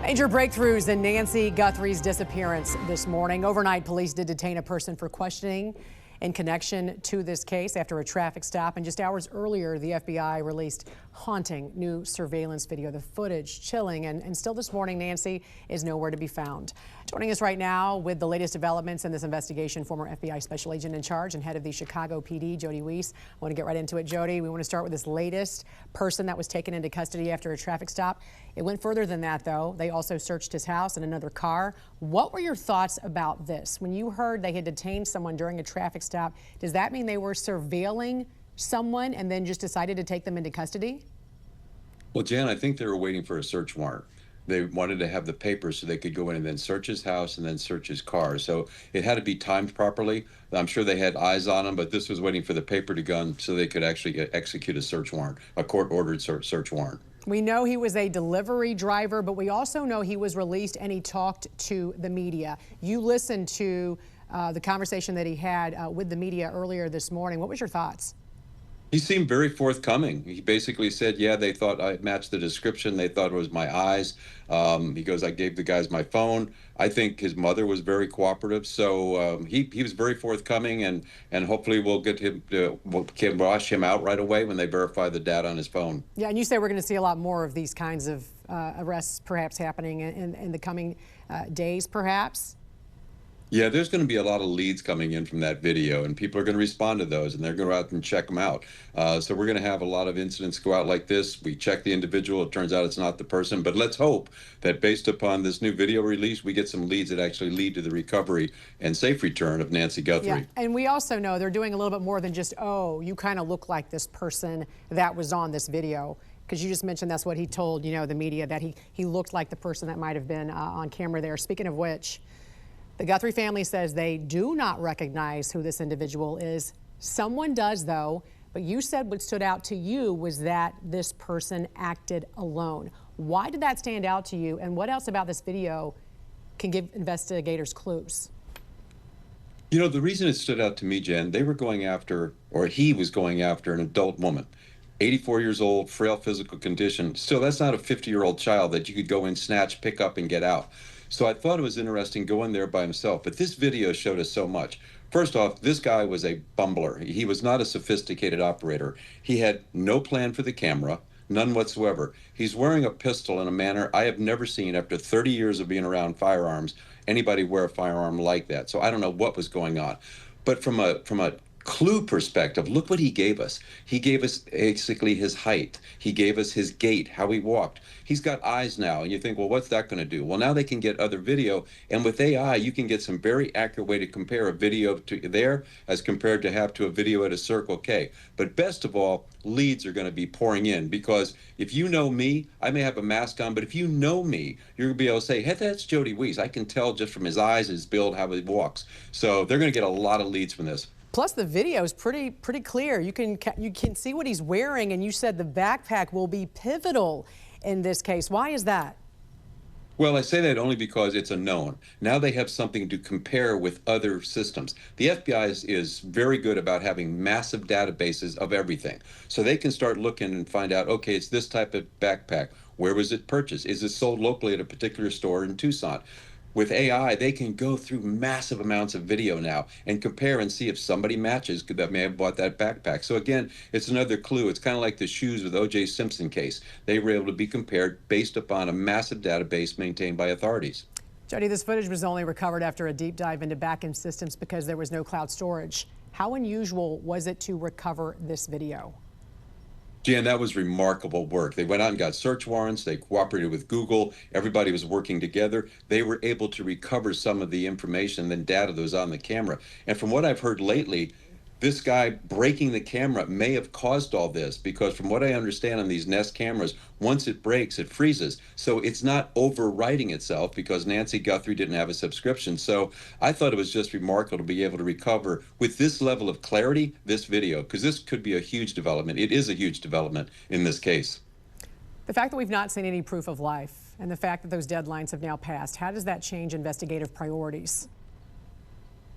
Major breakthroughs in Nancy Guthrie's disappearance this morning. Overnight, police did detain a person for questioning in connection to this case after a traffic stop. And just hours earlier, the FBI released haunting new surveillance video. The footage chilling. And still this morning, Nancy is nowhere to be found. Joining us right now with the latest developments in this investigation, former FBI special agent in charge and head of the Chicago PD, Jody Weiss. I want to get right into it, Jody. We want to start with this latest person that was taken into custody after a traffic stop. It went further than that, though. They also searched his house and another car. What were your thoughts about this? When you heard they had detained someone during a traffic stop, does that mean they were surveilling someone and then just decided to take them into custody? Well, Jan, I think they were waiting for a search warrant. They wanted to have the papers so they could go in and then search his house and then search his car. So it had to be timed properly. I'm sure they had eyes on him, but this was waiting for the paper to go so they could actually execute a search warrant, a court-ordered search warrant. We know he was a delivery driver, but we also know he was released and he talked to the media. You listened to the conversation that he had with the media earlier this morning. What was your thoughts? He seemed very forthcoming. He basically said, yeah, they thought I matched the description. They thought it was my eyes. He goes, I gave the guys my phone. I think his mother was very cooperative. So he was very forthcoming, and hopefully we'll get him to, can wash him out right away when they verify the data on his phone. Yeah, and you say we're going to see a lot more of these kinds of arrests perhaps happening in the coming days, perhaps? Yeah, there's going to be a lot of leads coming in from that video, and people are going to respond to those, and they're going to go out and check them out. So we're going to have a lot of incidents go out like this. We check the individual. It turns out it's not the person. But let's hope that based upon this new video release, we get some leads that actually lead to the recovery and safe return of Nancy Guthrie. Yeah, and we also know they're doing a little bit more than just, oh, you kind of look like this person that was on this video. Because you just mentioned that's what he told, the media, that he looked like the person that might have been on camera there. Speaking of which, the Guthrie family says they do not recognize who this individual is. Someone does, though, but you said what stood out to you was that this person acted alone. Why did that stand out to you, and what else about this video can give investigators clues? The reason it stood out to me, Jen, they were going after, or he was going after, an adult woman. 84 years old, frail physical condition. Still, that's not a 50-year-old child that you could go in, snatch, pick up, and get out. So I thought it was interesting going there by himself, but this video showed us so much. First off, this guy was a bumbler. He was not a sophisticated operator. He had no plan for the camera, none whatsoever. He's wearing a pistol in a manner I have never seen after 30 years of being around firearms, anybody wear a firearm like that. So I don't know what was going on. But from a clue perspective, look what he gave us. He gave us basically his height. He gave us his gait, how he walked. He's got eyes now, and you think, well, what's that going to do? Well, now they can get other video, and with AI, you can get some very accurate way to compare a video to there as compared to have to a video at a Circle K. But best of all, leads are going to be pouring in, because if you know me, I may have a mask on, but if you know me, you're going to be able to say, hey, that's Jody Weiss. I can tell just from his eyes, his build, how he walks. So they're going to get a lot of leads from this. Plus, the video is pretty clear. You can see what he's wearing, and you said the backpack will be pivotal in this case. Why is that? Well, I say that only because it's a known. Now they have something to compare with other systems. The FBI is very good about having massive databases of everything. So they can start looking and find out, okay, it's this type of backpack. Where was it purchased? Is it sold locally at a particular store in Tucson? With AI, they can go through massive amounts of video now and compare and see if somebody matches that may have bought that backpack. So again, it's another clue. It's kind of like the shoes with O.J. Simpson case. They were able to be compared based upon a massive database maintained by authorities. Jody, this footage was only recovered after a deep dive into back-end systems because there was no cloud storage. How unusual was it to recover this video? Jan, that was remarkable work. They went out and got search warrants. They cooperated with Google. Everybody was working together. They were able to recover some of the information and data that was on the camera. And from what I've heard lately, this guy breaking the camera may have caused all this, because from what I understand on these Nest cameras, once it breaks, it freezes. So it's not overwriting itself because Nancy Guthrie didn't have a subscription. So I thought it was just remarkable to be able to recover with this level of clarity, this video, because this could be a huge development. It is a huge development in this case. The fact that we've not seen any proof of life and the fact that those deadlines have now passed, how does that change investigative priorities?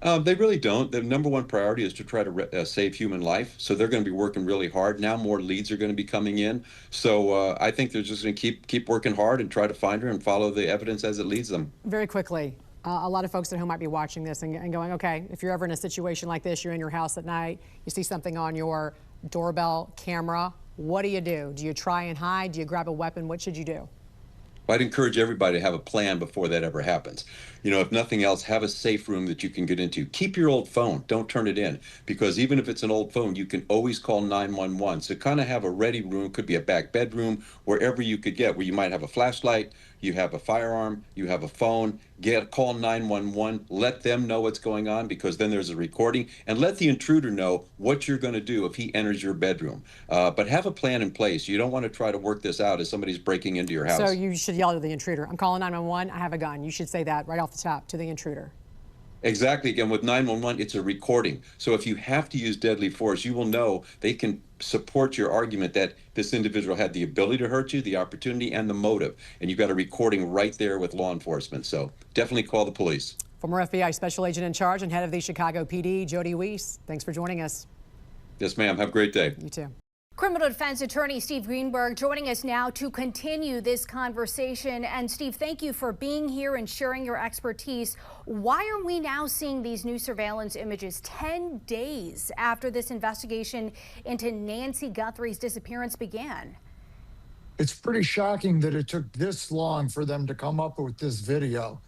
They really don't. The number one priority is to try to save human life. So they're going to be working really hard. Now more leads are going to be coming in. So I think they're just going to keep working hard and try to find her and follow the evidence as it leads them. Very quickly, a lot of folks at home might be watching this and going, okay, if you're ever in a situation like this, you're in your house at night, you see something on your doorbell camera, what do you do? Do you try and hide? Do you grab a weapon? What should you do? I'd encourage everybody to have a plan before that ever happens. You know, if nothing else, have a safe room that you can get into. Keep your old phone. Don't turn it in, because even if it's an old phone, you can always call 911. So kind of have a ready room, could be a back bedroom, wherever you could get, where you might have a flashlight, you have a firearm, you have a phone. Call 911, let them know what's going on, because then there's a recording, and let the intruder know what you're going to do if he enters your bedroom. But have a plan in place. You don't want to try to work this out as somebody's breaking into your house. So you should yell to the intruder, I'm calling 911, I have a gun. You should say that right off the top to the intruder. Exactly. Again, with 911, it's a recording. So if you have to use deadly force, you will know they can support your argument that this individual had the ability to hurt you, the opportunity, and the motive. And you've got a recording right there with law enforcement. So definitely call the police. Former FBI Special Agent in Charge and head of the Chicago PD, Jody Weiss, thanks for joining us. Yes, ma'am. Have a great day. You too. Criminal defense attorney Steve Greenberg joining us now to continue this conversation. And Steve, thank you for being here and sharing your expertise. Why are we now seeing these new surveillance images 10 days after this investigation into Nancy Guthrie's disappearance began? It's pretty shocking that it took this long for them to come up with this video.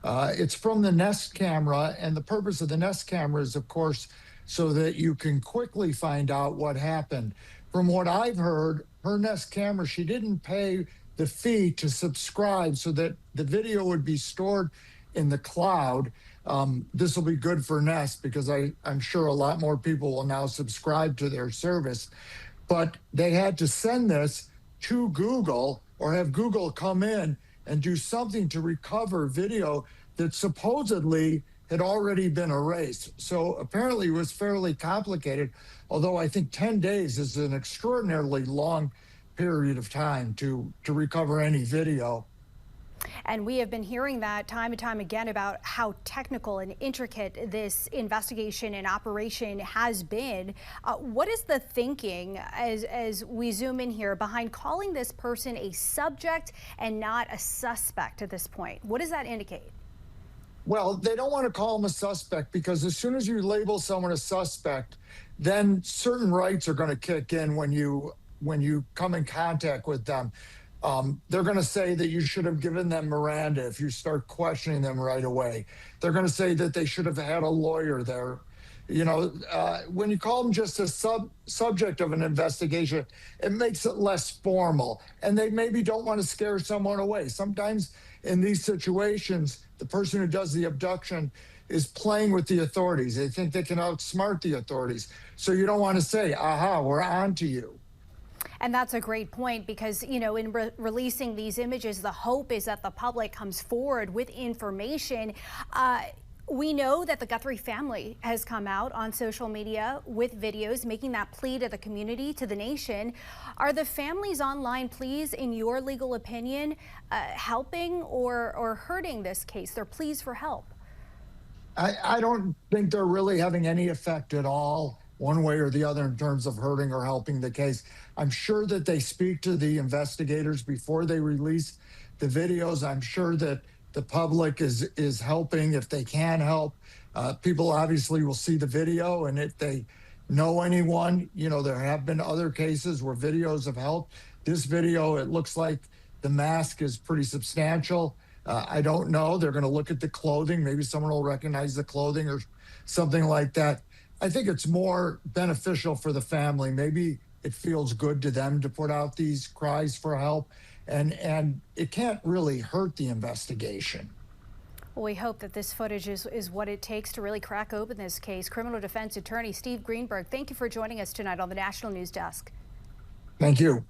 It's from the Nest camera, and the purpose of the Nest camera is, of course, so that you can quickly find out what happened. From what I've heard, her Nest camera, she didn't pay the fee to subscribe so that the video would be stored in the cloud. This will be good for Nest, because I'm sure a lot more people will now subscribe to their service. But they had to send this to Google, or have Google come in and do something to recover video that supposedly had already been erased. So apparently it was fairly complicated, although I think 10 days is an extraordinarily long period of time to recover any video. And we have been hearing that time and time again about how technical and intricate this investigation and operation has been. What is the thinking, as we zoom in here, behind calling this person a subject and not a suspect at this point? What does that indicate? Well, they don't want to call him a suspect, because as soon as you label someone a suspect, then certain rights are going to kick in when you come in contact with them. They're going to say that you should have given them Miranda if you start questioning them right away. They're going to say that they should have had a lawyer there. You know, when you call them just a subject of an investigation, it makes it less formal, and they maybe don't want to scare someone away. Sometimes in these situations, the person who does the abduction is playing with the authorities. They think they can outsmart the authorities. So you don't want to say, aha, we're on to you. And that's a great point, because, you know, in releasing these images, the hope is that the public comes forward with information. We know that the Guthrie family has come out on social media with videos making that plea to the community, to the nation. Are the family's online pleas, in your legal opinion, helping or hurting this case, their pleas for help? I don't think they're really having any effect at all, one way or the other, in terms of hurting or helping the case. I'm sure that they speak to the investigators before they release the videos. I'm sure that the public is helping if they can help. People obviously will see the video, and if they know anyone, you know, there have been other cases where videos have helped. This video, it looks like the mask is pretty substantial. I don't know. They're going to look at the clothing. Maybe someone will recognize the clothing or something like that. I think it's more beneficial for the family. Maybe it feels good to them to put out these cries for help, and it can't really hurt the investigation. Well, we hope that this footage is what it takes to really crack open this case. Criminal defense attorney Steve Greenberg, thank you for joining us tonight on the National News Desk. Thank you.